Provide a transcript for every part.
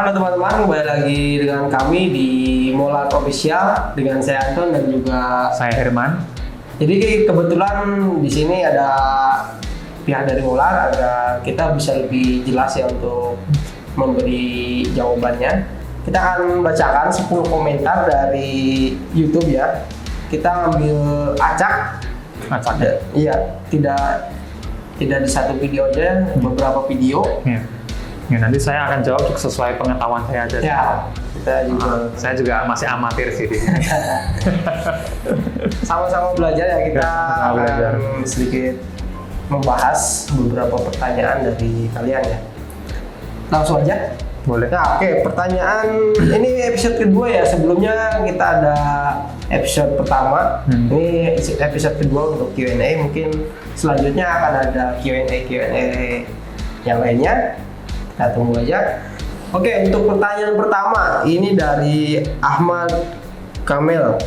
Halo teman-teman, kembali lagi dengan kami di Molar Official dengan saya Anton dan juga Saya Herman. Jadi kebetulan di sini ada pihak dari Molar agar kita bisa lebih jelas ya untuk memberi jawabannya. Kita akan bacakan 10 komentar dari YouTube ya. Kita ambil acak. Iya, tidak di satu video aja, beberapa video. Ya. Ya, nanti saya akan jawab sesuai pengetahuan saya aja. Ya, kita juga. Saya juga masih amatir sih. Sama-sama belajar ya, kita sama belajar. akan sedikit membahas beberapa pertanyaan dari kalian ya. Langsung aja. Boleh. Nah, oke, pertanyaan ini episode kedua ya. Sebelumnya kita ada episode pertama. Ini episode kedua untuk Q&A. Mungkin selanjutnya akan ada Q&A yang lainnya. Kita tunggu aja. Oke, untuk pertanyaan pertama ini dari Ahmad Kamel.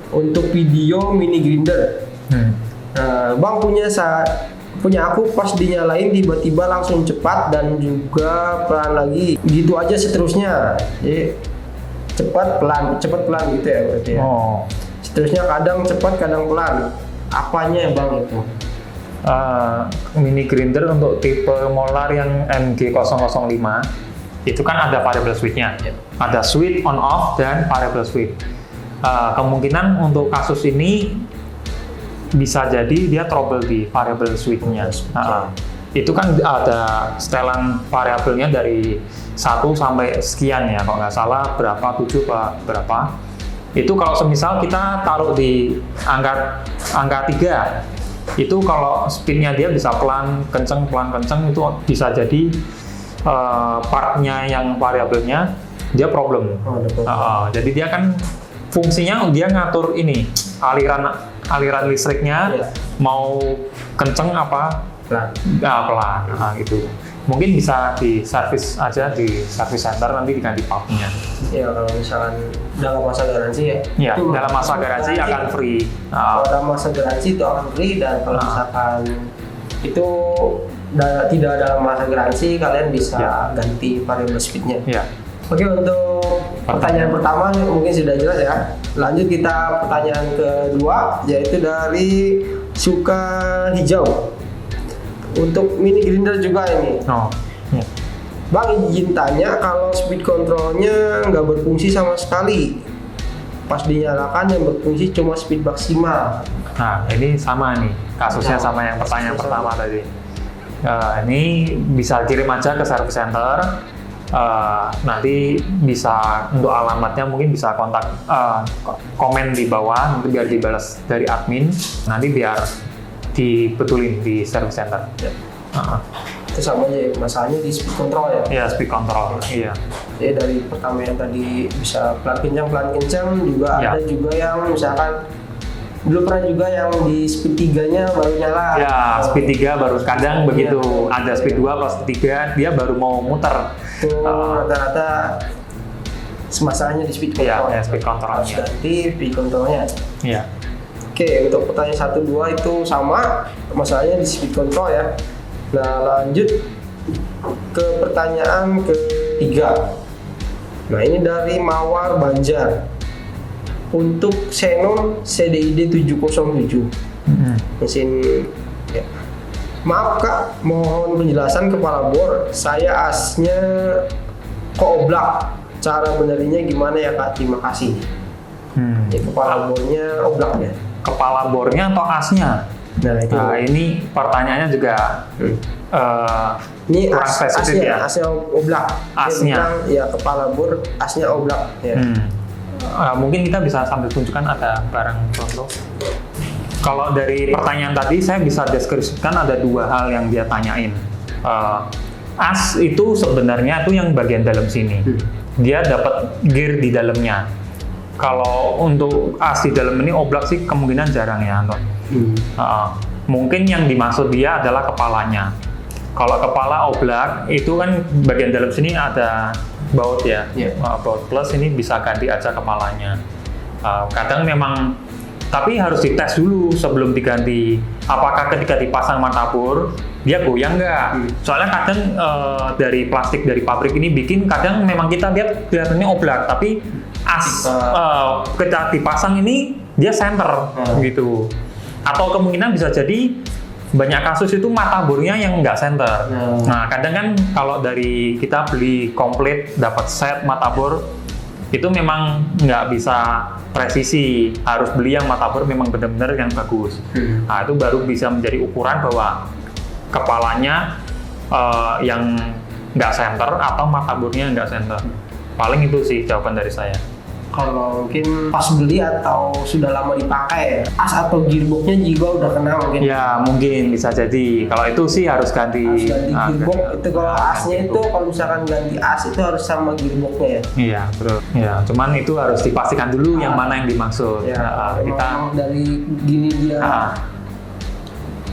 Untuk video mini grinder. Bang punya aku pas dinyalain tiba-tiba langsung cepat dan juga pelan lagi. Gitu aja seterusnya. Jadi cepat pelan gitu ya berarti ya. Oh. Seterusnya kadang cepat kadang pelan. Apanya ya Bang itu? Mini grinder untuk tipe Molar yang MG005 itu kan ada variable switch-nya. Ada switch on off dan variable switch. Kemungkinan untuk kasus ini bisa jadi dia trouble di variable switch-nya. Itu kan ada setelan variabelnya dari 1 sampai sekian ya, kalau nggak salah berapa, 7 berapa. Itu kalau semisal kita taruh di angka 3, itu kalau speednya dia bisa pelan kenceng itu bisa jadi partnya yang variabelnya dia problem. Jadi dia kan fungsinya dia ngatur ini aliran listriknya mau kenceng apa pelan. Gitu. Mungkin bisa di service aja di service center, nanti diganti pump-nya. Ya kalau misalkan dalam masa garansi ya. Ya, dalam masa garansi akan free. Kalau dalam masa garansi itu akan free, dan kalau misalkan itu tidak dalam masa garansi, kalian bisa ganti variable speed-nya. Ya. Oke, untuk pertanyaan pertama mungkin sudah jelas ya. Lanjut kita pertanyaan kedua, yaitu dari Suka Hijau. Untuk mini grinder juga ini. Bang, izin tanya, kalau speed controlnya nggak berfungsi sama sekali, pas dinyalakan yang berfungsi cuma speed maksimal. Nah, ini sama nih kasusnya sama yang pertanyaan pertama tadi. Ini bisa kirim aja ke service center. Nanti bisa untuk alamatnya mungkin bisa kontak komen di bawah, nanti biar dibalas dari admin, nanti biar dibetulin di service center. Itu sama aja, masalahnya di speed control ya? Iya, speed control. Iya. Jadi dari pertama yang tadi bisa pelan kencang juga ada juga yang misalkan dulu pernah juga yang di speed 3-nya baru nyala. Ya, speed 3 baru kadang begitu. Ada speed 2 plus 3 dia baru mau muter. Itu rata-rata masalahnya di speed control. Iya, speed controlnya. Harus ganti speed controlnya. Iya. Oke, untuk pertanyaan 1, 2 itu sama, masalahnya di speed control ya. Nah, lanjut ke pertanyaan ketiga. Nah, ini dari Mawar Banjar. Untuk Xenon CDID 707 mesin ya. Maaf Kak, mohon penjelasan kepala bor. Saya asnya keoblak. Cara benerinya gimana ya Kak? Terima kasih. Jadi kepala bornya oblak ya. Kepala bornya atau asnya? Nah, ini pertanyaannya juga ini kurang spesifik ya. Asnya oblak. Asnya. Ya, kepala bor asnya oblak ya. Mungkin kita bisa sambil tunjukkan ada barang contoh. Kalau dari pertanyaan tadi saya bisa deskripsikan ada 2 hal yang dia tanyain. As itu sebenarnya tuh yang bagian dalam sini. Dia dapat gear di dalamnya. Kalau untuk as di dalam ini oblak sih kemungkinan jarang ya, Anton. Mungkin yang dimaksud dia adalah kepalanya. Kalau kepala oblak itu kan bagian dalam sini ada baut ya. Baut plus ini bisa ganti aja kepalanya. Kadang memang Tapi harus dites dulu sebelum diganti. Apakah ketika dipasang matabor dia goyang nggak? Soalnya kadang dari plastik dari pabrik ini bikin kadang memang kita lihat kelihatannya oblak, tapi ketika dipasang ini dia center gitu. Atau kemungkinan bisa jadi banyak kasus itu matabornya yang nggak center. Nah kadang kan kalau dari kita beli komplit dapat set matabor itu memang nggak bisa presisi, harus beli yang matabor memang benar-benar yang bagus. Nah itu baru bisa menjadi ukuran bahwa kepalanya yang nggak center atau matabornya nggak center. Paling itu sih jawaban dari saya. Kalau mungkin pas beli atau sudah lama dipakai, as atau gearboxnya juga udah kena mungkin. Ya mungkin bisa jadi. Kalau itu sih harus ganti. Harus ganti gearbox. Itu kalau asnya itu kalau misalkan ganti as itu harus sama gearboxnya ya. Iya betul. Ya cuman itu harus dipastikan dulu yang mana yang dimaksud. Ya, kita dari gini dia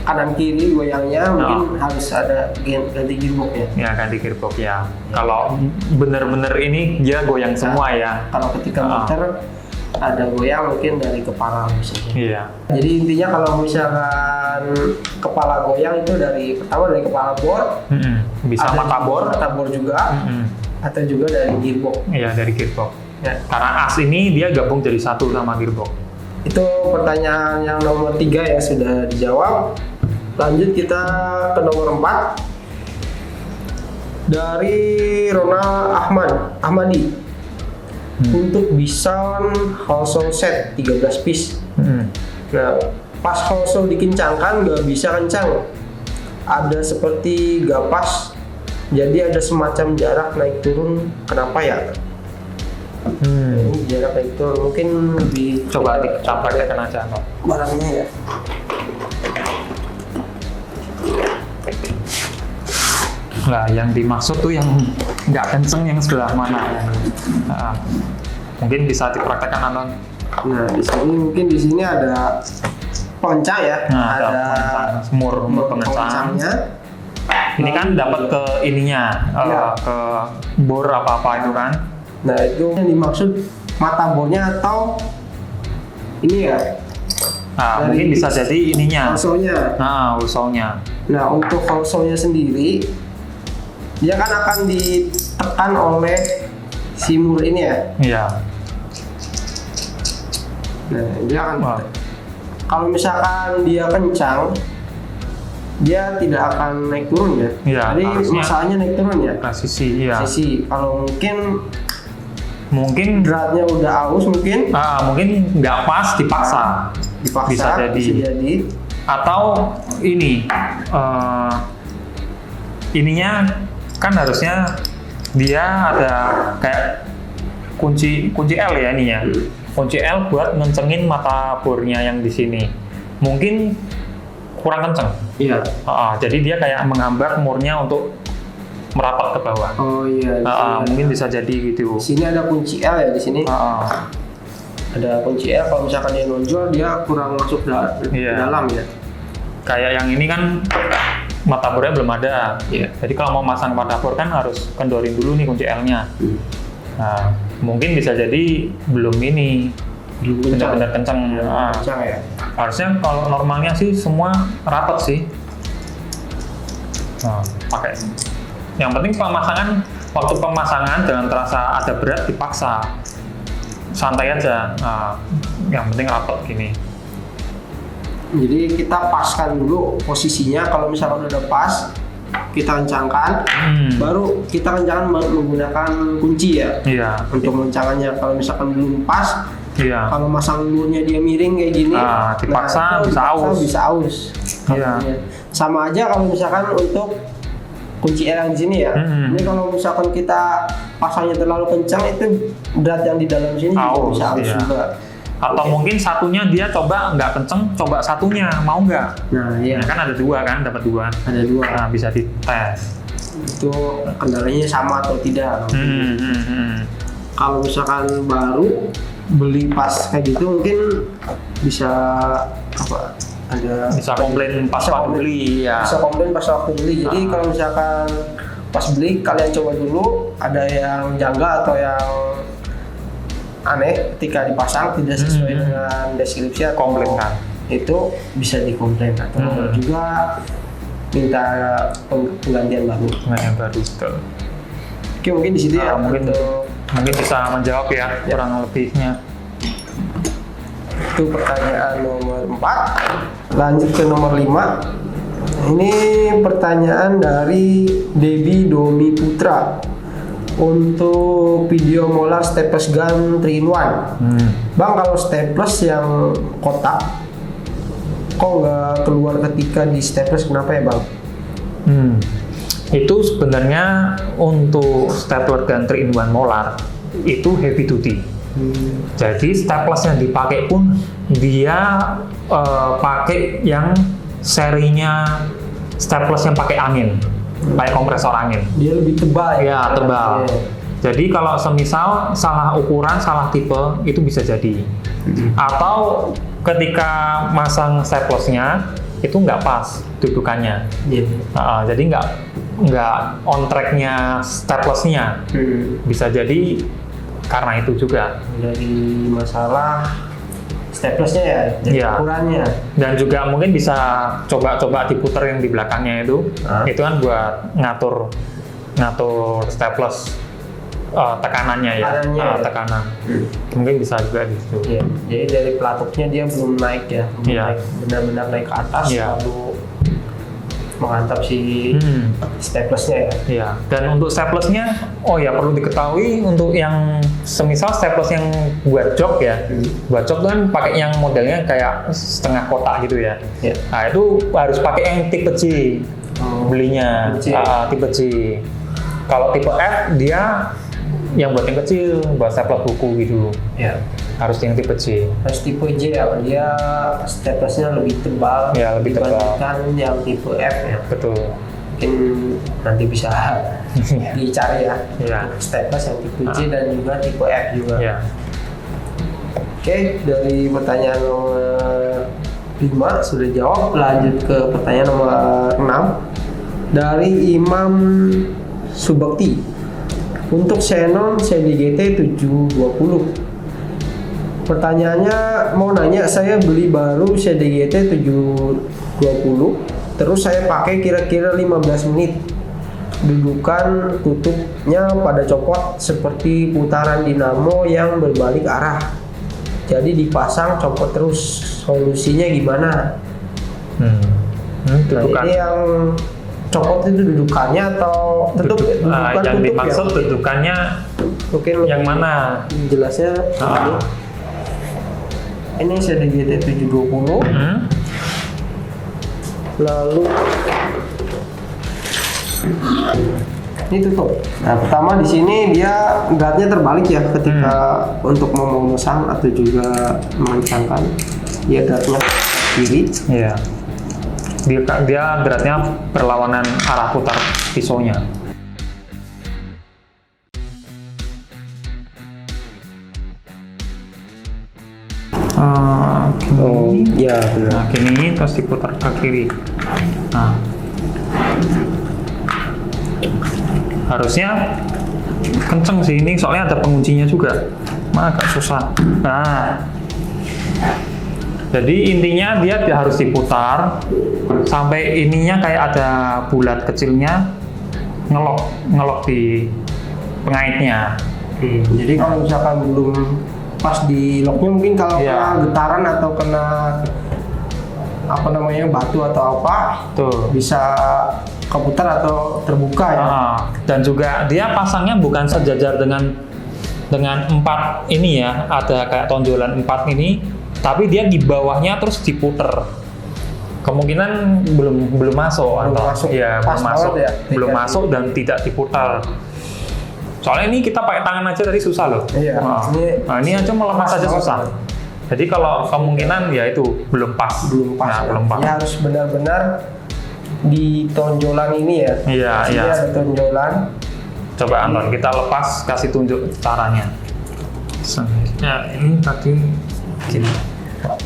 kanan kiri goyangnya mungkin harus ada ganti gearboxnya. Ya ganti gearbox ya. Kalau bener-bener ini dia goyang semua ya. Kalau ketika muter ada goyang mungkin dari kepala misalnya. Iya. Jadi intinya kalau misalkan kepala goyang itu pertama dari kepala bor, bisa matabor juga, atau juga dari gearbox. Iya dari gearbox. Ya. Karena as ini dia gabung jadi satu sama gearbox. Itu pertanyaan yang nomor 3 ya sudah dijawab. Lanjut kita ke nomor 4 dari Ronald Ahmadi. Untuk Bison Household Set 13 piece. Nah, pas household dikencangkan nggak bisa kencang. Ada seperti gapas, jadi ada semacam jarak naik turun. Kenapa ya? Ini jarak naik turun mungkin lebih coba dicampakkan aja barangnya ya. Lah yang dimaksud tuh yang nggak kenceng yang sebelah mana? Mungkin bisa dipraktekkan Anon. Nah di sini ada pencang ya. Ada semur pengencangnya. Ini kan dapat ke ininya, ke bor apa-apa itu kan. Nah itu yang dimaksud matabornya atau ini ya? Nah mungkin bisa jadi ininya. Household-nya. Household-nya. Nah untuk household-nya sendiri, dia kan akan ditekan oleh si mur ini ya. Iya. Nah dia akan. Kalau misalkan dia kencang, dia tidak akan naik turun ya. Iya. Jadi masalahnya naik turun ya. Sisi, iya. Sisi. Kalau mungkin dratnya udah aus mungkin. Mungkin nggak pas dipaksa. Bisa jadi. Atau ini ininya kan harusnya dia ada kayak kunci L ya ini ya. Kunci L buat ngencengin mata bornya yang di sini. Mungkin kurang kenceng. Iya. Jadi dia kayak menghambat murnya untuk merapat ke bawah. Oh iya. Mungkin bisa jadi gitu. Di sini ada kunci L ya di sini. Ada kunci L, kalau misalkan dia nonjol dia kurang masuk dalam ya. Kayak yang ini kan matabornya belum ada. Jadi kalau mau masang matabor kan harus kendorin dulu nih kunci L-nya. Nah, mungkin bisa jadi belum benar-benar kencang. Kencang ya. Harusnya kalau normalnya sih semua rapat sih. Pakai. Yang penting waktu pemasangan jangan terasa ada berat dipaksa. Santai aja. Yang penting rapat gini. Jadi kita paskan dulu posisinya. Kalau misalkan udah pas, kita kencangkan. Baru kita kencangkan menggunakan kunci ya. Iya. Untuk mencangannya. Kalau misalkan belum pas, kalau masang dulunya dia miring kayak gini, dipaksa bisa aus. Iya. Sama aja kalau misalkan untuk kunci L yang di sini ya. Ini kalau misalkan kita pasangnya terlalu kencang itu drat yang di dalam sini bisa aus juga. Atau mungkin satunya dia coba nggak kenceng, coba satunya mau nggak? Nah iya. Kan ada dua kan, dapat dua. Ada dua. Nah bisa dites. Itu kendalanya sama atau tidak. Kalau misalkan baru beli pas kayak gitu mungkin bisa bisa komplain pas waktu beli ya. Bisa komplain pas waktu beli. Jadi kalau misalkan pas beli kalian coba dulu ada yang janggal atau yang aneh ketika dipasang tidak sesuai dengan deskripsi atau Komplain kan? itu bisa dikomplain atau juga minta penggantian baru. Nah, yang baru betul. Oke, mungkin di situ ya Mungkin untuk bisa menjawab ya kurang lebihnya. itu pertanyaan nomor 4. Lanjut ke nomor 5. Ini pertanyaan dari Debbie Domi Putra untuk video molar staples gun 3-in-1. Bang, kalau staples yang kotak kok nggak keluar ketika di staples, kenapa ya Bang? Itu sebenarnya untuk stapler gun 3-in-1 molar itu heavy duty. Jadi staples yang dipakai pun dia pakai yang serinya staples yang pakai angin, pakai kompresor angin. Dia lebih tebal ya? Ya, tebal. Oke. Jadi kalau semisal salah ukuran, salah tipe, itu bisa jadi. Atau ketika masang staplesnya itu nggak pas dudukannya. Jadi nggak on tracknya staplesnya. Bisa jadi karena itu juga. Dari masalah staplesnya ya, dari Iya. ukurannya. Dan juga mungkin bisa coba-coba diputer yang di belakangnya itu. Itu kan buat ngatur staples tekanannya ya. Tekanannya ya. Tekanan. Mungkin bisa juga di situ. Iya. Jadi dari pelatuknya dia belum naik ya, belum Iya. naik, benar-benar naik ke atas Iya. lalu menghantam si staplesnya ya. Iya. Dan untuk staplesnya, oh ya perlu diketahui untuk yang semisal staples yang buat jok ya, buat jok kan pakai yang modelnya kayak setengah kotak gitu ya. Iya. Nah itu harus pakai yang tipe J belinya, tipe J. Tipe J. Kalau tipe F dia yang buat yang kecil, buat staples buku gitu. Iya. Harus yang tipe J. Harus tipe J ya, dia staplesnya lebih tebal Ya, lebih tebal. dibandingkan yang tipe F ya. Betul. Mungkin nanti bisa dicari ya. Iya. Staples yang tipe J dan juga tipe F juga. Ya. Oke, dari pertanyaan nomor 5 sudah jawab. Lanjut ke pertanyaan nomor 6 dari Imam Subakti untuk Xenon CDGT 720. Pertanyaannya mau nanya, saya beli baru CDGT 720, terus saya pakai kira-kira 15 menit. Dudukan tutupnya pada copot seperti putaran dinamo yang berbalik arah. Jadi dipasang copot terus. Solusinya gimana? Nah, Dudukan. ini yang copot itu dudukannya atau tetap dudukan yang tutup dimaksud ya? dudukannya Mungkin yang mana? jelasnya ini CDGT 720 lalu ini tutup. Nah, pertama di sini dia guardnya terbalik ya ketika untuk mau memasang atau juga mengencangkan, dia guardnya kiri. Iya. Dia beratnya berlawanan arah putar pisaunya. Gini. Ya benar. Nah, gini terus diputar ke kiri. Nah, harusnya kenceng sih ini, soalnya ada penguncinya juga. Agak susah. Nah, jadi intinya dia harus diputar sampai ininya kayak ada bulat kecilnya ngelok di pengaitnya. Jadi kalau misalkan belum pas di locknya, mungkin kalau kena getaran atau kena apa namanya batu atau apa, Tuh. bisa keputar atau terbuka ya. Dan juga dia pasangnya bukan sejajar dengan 4 ini ya, ada kayak tonjolan 4 ini, tapi dia di bawahnya terus diputer. Kemungkinan belum masuk atau masuk. ya Pas belum masuk, banget ya, belum tidak masuk dan tidak diputar. Soalnya ini kita pakai tangan aja tadi susah loh. Iya, Ini aja melepas aja susah. Jadi kalau kemungkinan ya itu belum pas. Belum pas. Nah, Ya. belum pas. Dia harus benar-benar di tonjolan ini ya. Iya, Di sini iya. ada tonjolan. Coba Anton, kita lepas, kasih tunjuk caranya. Ya ini tadi gini.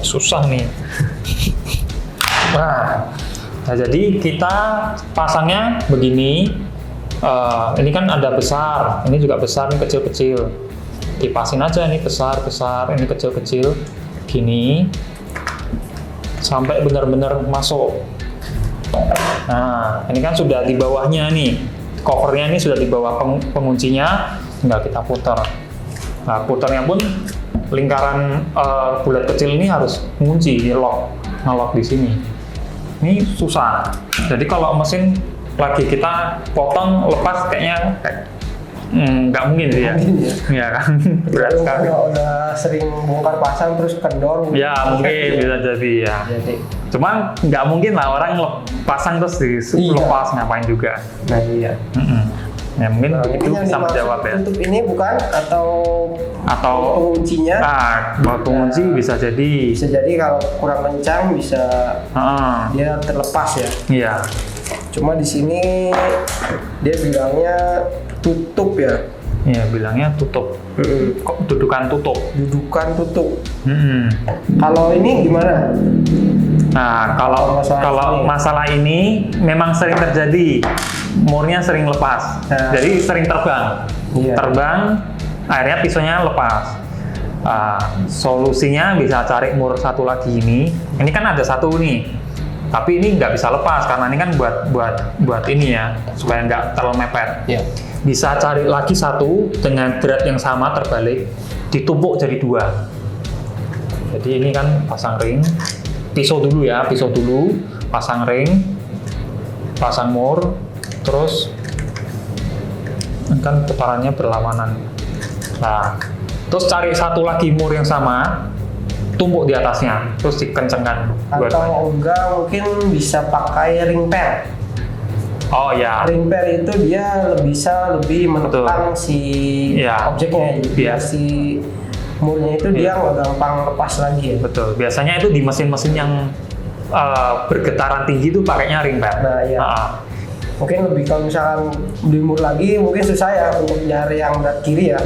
Susah nih. Nah, jadi kita pasangnya begini. Ini kan ada besar, ini juga besar, ini kecil-kecil. Kipasin aja, ini besar-besar, ini kecil-kecil, gini, sampai benar-benar masuk. Nah, ini kan sudah di bawahnya nih, covernya ini sudah di bawah penguncinya, tinggal kita putar. Nah, putarnya pun lingkaran bulat kecil ini harus ngunci, ngelok di sini. Ini susah. Jadi kalau mesin lagi kita potong lepas kayaknya nggak mungkin sih ya. Iya kan, berat sekali. Kalau udah sering bongkar pasang terus kendor. Ya mungkin bisa jadi ya. Cuman nggak mungkin lah orang pasang terus dilepas ngapain juga. Nah iya. Ya mungkin begitu bisa menjawab ya. Tutup ini bukan atau penguncinya? Waktu kunci bisa jadi. Bisa jadi kalau kurang kencang bisa dia terlepas ya. Iya. Cuma di sini dia bilangnya tutup ya. Iya, bilangnya tutup. Dudukan tutup. Dudukan tutup. Kalau ini gimana? Nah, kalau masalah ini memang sering terjadi, murnya sering lepas, jadi sering terbang. Terbang, akhirnya pisaunya lepas. Solusinya bisa cari mur satu lagi ini. Ini kan ada satu nih, tapi ini nggak bisa lepas karena ini kan buat ini ya, supaya nggak terlalu mepet. Bisa cari lagi satu dengan berat yang sama terbalik, ditumpuk jadi 2. Jadi ini kan pasang ring. Pisau dulu, pasang ring, pasang mur, terus kan putarannya berlawanan. Nah, terus cari satu lagi mur yang sama, tumpuk di atasnya, terus dikencengkan. Atau enggak mungkin bisa pakai ring pair. Oh ya. Ring pair itu dia bisa lebih menentang si objeknya, jadi si murnya itu dia nggak gampang lepas lagi ya. Betul. Biasanya itu di mesin-mesin yang bergetaran tinggi itu pakainya ring pair. Nah iya. Mungkin lebih kalau misalkan di mur lagi mungkin susah ya untuk nyari yang berat kiri ya.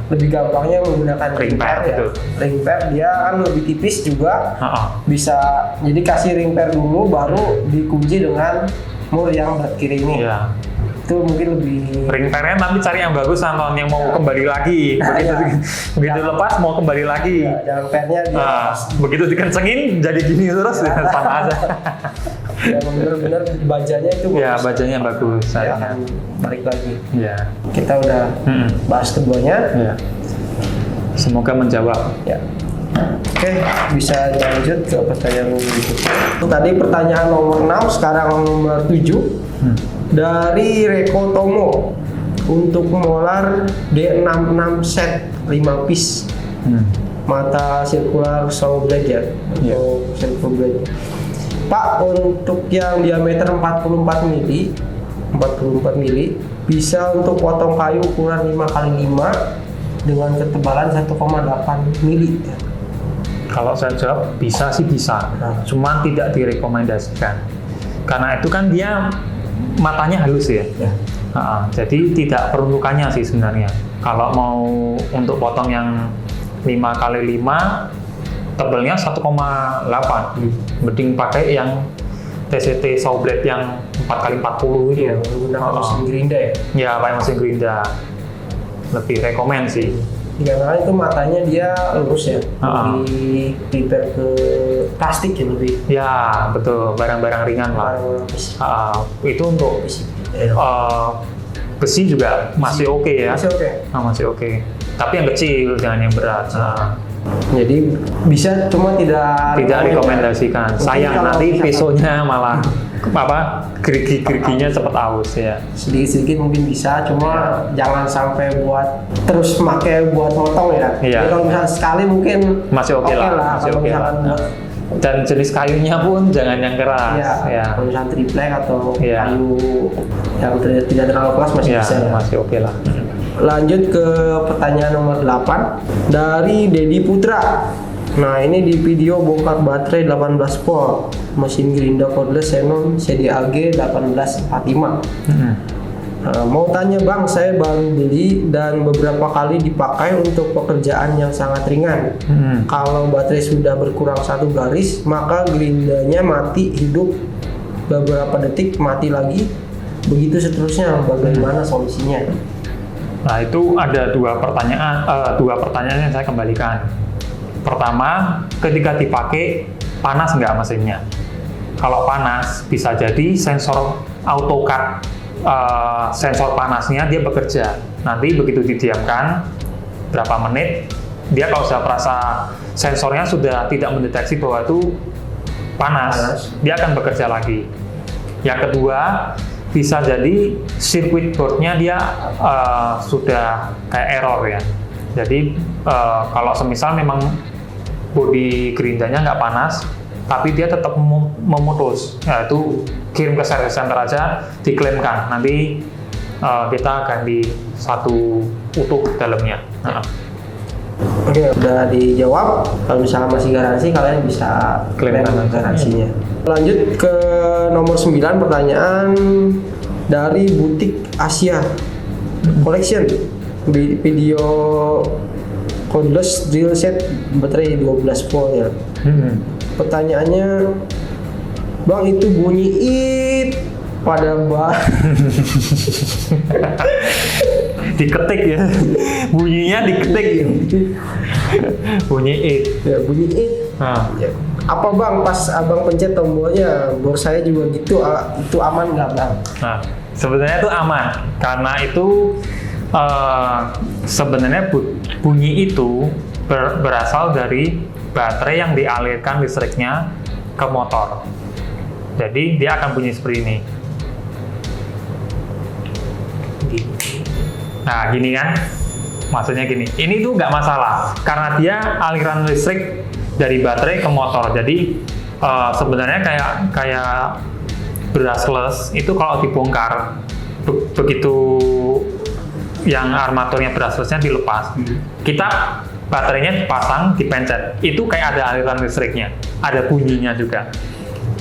Lebih gampangnya menggunakan ring pair ya. Ring pair dia kan lebih tipis juga. Bisa jadi kasih ring pair dulu baru dikunci dengan mur yang berat kiri ini. Itu mungkin lebih ring pairnya nanti cari yang bagus Anton, yang mau kembali lagi. Begitu lepas mau kembali lagi. Jangan pairnya begitu dikencengin jadi gini terus sama aja. Ya benar-benar bajanya itu bagus. Ya bajanya bagus. Ya, balik lagi. Ya. Kita udah bahas keduanya. Ya. Semoga menjawab. Ya. Oke, bisa lanjut ke pertanyaan berikutnya. Tadi pertanyaan nomor 6, sekarang nomor 7. Dari Reko Tomo untuk molar D66 set 5 piece. Mata circular saw blade ya. Atau circle blade. Pak, untuk yang diameter 44 mili bisa untuk potong kayu ukuran 5x5 dengan ketebalan 1,8 mili. Kalau saya jawab bisa sih bisa, cuma tidak direkomendasikan karena itu kan dia matanya halus ya. Jadi tidak peruntukannya sih sebenarnya. Kalau mau untuk potong yang 5x5 tebalnya 1,8, mending pakai yang TCT saw blade yang 4x40 itu. Menggunakan mesin gerinda ya? Ya, pakai mesin gerinda. Lebih rekomen sih. Karena itu matanya dia lurus ya, lebih prepare ke plastik ya lebih. Ya, betul. Barang-barang ringan lah. Itu untuk besi juga masih oke ya. Masih oke. Masih oke. Tapi yang kecil, jangan yang berat. Jadi bisa, cuma tidak rekomendasikan. Sayang nanti pisaunya malah gerigi-geriginya cepat aus ya. Sedikit-sedikit mungkin bisa, cuma jangan sampai buat terus pakai buat motong ya. Jadi kalau misalnya sekali mungkin masih oke lah. Masih oke lah. Dan jenis kayunya pun jangan yang keras. Kalau misalnya triplek atau kayu yang tidak terlalu keras masih bisa. Masih oke lah. Lanjut ke pertanyaan nomor 8 dari Dedi Putra. Nah, ini di video bongkar baterai 18 volt mesin gerinda cordless Xenon CDAG 1845. Mau tanya Bang, saya baru beli dan beberapa kali dipakai untuk pekerjaan yang sangat ringan. Kalau baterai sudah berkurang 1 garis, maka gerindanya mati, hidup beberapa detik, mati lagi, begitu seterusnya. Bagaimana solusinya? Nah, itu ada dua pertanyaan yang saya kembalikan. Pertama, ketika dipakai panas nggak mesinnya? Kalau panas, bisa jadi sensor AutoCAD sensor panasnya dia bekerja. Nanti begitu didiamkan berapa menit, dia kalau sudah merasa sensornya sudah tidak mendeteksi bahwa itu panas, dia akan bekerja lagi. Yang kedua, bisa jadi circuit board-nya dia sudah kayak error ya. Jadi kalau semisal memang bodi gerindanya nggak panas, tapi dia tetap memutus, ya itu kirim ke service center aja, diklaimkan. Nanti kita ganti satu utuh dalamnya. Oke, udah dijawab. Kalau misalnya masih garansi, kalian bisa klaim garansinya. Lanjut ke nomor 9, pertanyaan dari Butik Asia Collection. Video cordless drill set baterai 12 volt ya. Pertanyaannya, Bang, itu bunyi it pada diketik ya, bunyinya diketik. Bunyi it. Ya, bunyi it. Ya. Apa Bang, pas Abang pencet tombolnya, bor saya juga gitu, itu aman nggak Bang? Nah, sebenarnya itu aman karena itu sebenarnya bunyi itu berasal dari baterai yang dialirkan listriknya ke motor. Jadi dia akan bunyi seperti ini. Nah, gini kan? Maksudnya gini. Ini tuh nggak masalah karena dia aliran listrik dari baterai ke motor. Jadi sebenarnya kayak brushless itu kalau dibongkar begitu yang armaturnya brushlessnya dilepas, kita baterainya dipasang, dipencet, itu kayak ada aliran listriknya, ada bunyinya juga.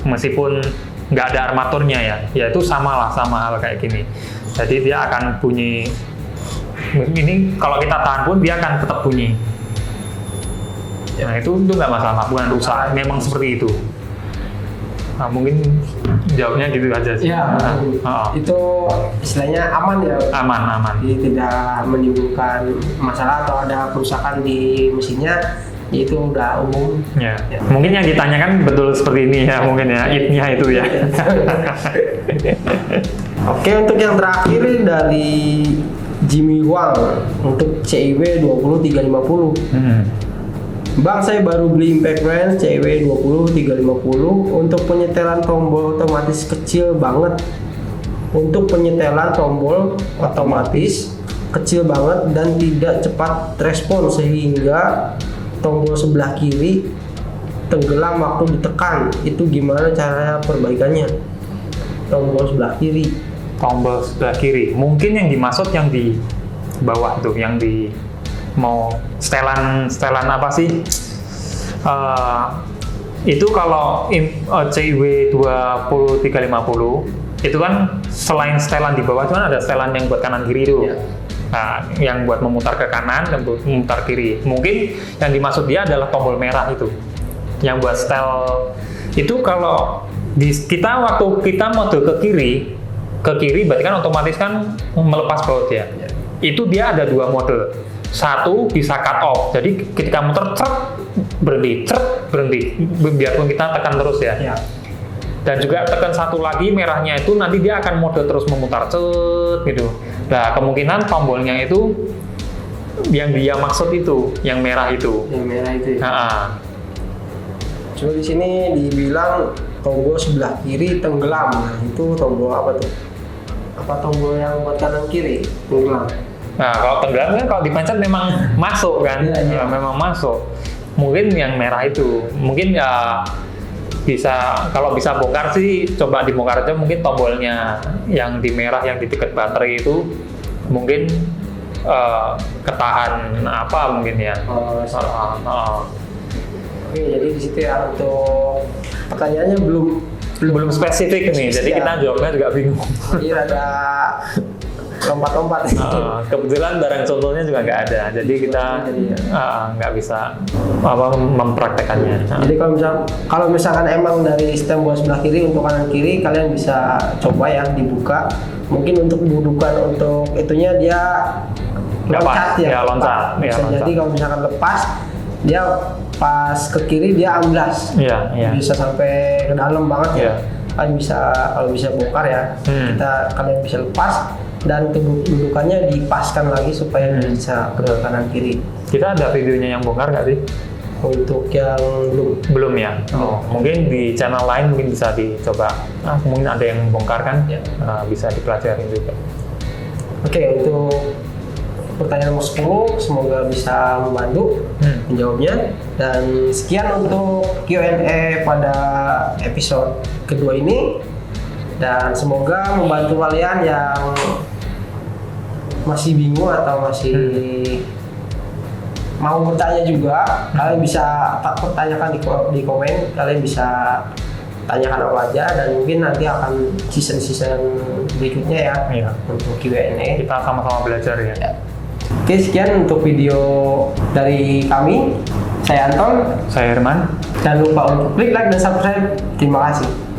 Meskipun nggak ada armaturnya ya itu sama hal kayak gini. Jadi dia akan bunyi. Ini kalau kita tahan pun dia akan tetap bunyi. Nah itu nggak masalah, bukan rusak, memang seperti itu. Nah, mungkin jawabnya gitu aja sih. Ya, itu istilahnya aman ya. Aman. Jadi tidak menimbulkan masalah atau ada kerusakan di mesinnya, itu udah umum. Ya. Mungkin yang ditanyakan betul seperti ini ya, mungkin ya, it-nya itu ya. Oke, untuk yang terakhir dari Jimmy Wang untuk CIW 20350. Bang, saya baru beli impact wrench CIW 20350 untuk penyetelan tombol otomatis kecil banget. Untuk penyetelan tombol otomatis kecil banget dan tidak cepat respon sehingga tombol sebelah kiri tenggelam waktu ditekan. Itu gimana cara perbaikannya? Tombol sebelah kiri. Tombol sebelah kiri. Mungkin yang dimaksud yang di bawah tuh, yang di mau setelan apa sih? Itu kalau CIW 20350 itu kan selain setelan di bawah itu kan ada setelan yang buat kanan kiri itu. Ya. Nah, yang buat memutar ke kanan dan buat memutar kiri. Mungkin yang dimaksud dia adalah tombol merah itu. Yang buat setel itu kalau kita waktu kita mode ke kiri berarti kan otomatis kan melepas baut ya. Itu dia ada dua mode. Satu bisa cut off, jadi ketika muter berhenti, biarpun kita tekan terus ya. Dan juga tekan satu lagi merahnya itu nanti dia akan mode terus memutar gitu. Nah kemungkinan tombolnya itu yang dia maksud itu, yang merah itu. Yang merah itu. Cuma di sini dibilang tombol sebelah kiri tenggelam. Nah, itu tombol apa tuh? Apa tombol yang buat kanan kiri tenggelam? Nah, kalau tenggelam kan kalau dipencet memang masuk kan, ya. Memang masuk. Mungkin yang merah itu, mungkin ya bisa kalau bisa bongkar sih coba dibongkar aja. Mungkin tombolnya yang di merah yang di dekat baterai itu mungkin ketahan apa mungkin ya. Oke, jadi di situ ya untuk pertanyaannya belum spesifik nih, jadi kita jawabnya juga bingung. Jadi ada lompat-lompat. Kebetulan barang contohnya juga nggak ada, jadi kita nggak bisa mempraktekannya. Jadi kalau misalkan emang dari sistem buat sebelah kiri untuk kanan kiri, kalian bisa coba ya dibuka. Mungkin untuk dudukan untuk itunya dia Nggak pas. loncat Ya, loncat. Ya, Bisa loncat. jadi kalau misalkan lepas, dia pas ke kiri dia amblas. Iya, iya. Bisa sampai ke dalam banget ya. Iya. Kalian bisa, kalau bisa bongkar ya, kalian bisa lepas dan kedudukannya dipaskan lagi supaya bisa ke kanan kiri. Kita ada videonya yang bongkar nggak sih? Untuk yang belum, Belum ya? Oh, mungkin di channel lain mungkin bisa dicoba. Mungkin ada yang bongkar kan? Ya. Bisa dipelajarin juga. Oke, untuk pertanyaan nomor 10 semoga bisa membantu menjawabnya. Dan sekian untuk Q&A pada episode kedua ini. Dan semoga membantu kalian yang masih bingung atau masih mau bertanya juga. Kalian bisa pertanyakan di komen. Kalian bisa tanyakan apa aja dan mungkin nanti akan season berikutnya ya Iya. untuk Q&A. Kita sama-sama belajar ya. Ya. Oke, sekian untuk video dari kami. Saya Anton. Saya Herman. Jangan lupa untuk klik like dan subscribe. Terima kasih.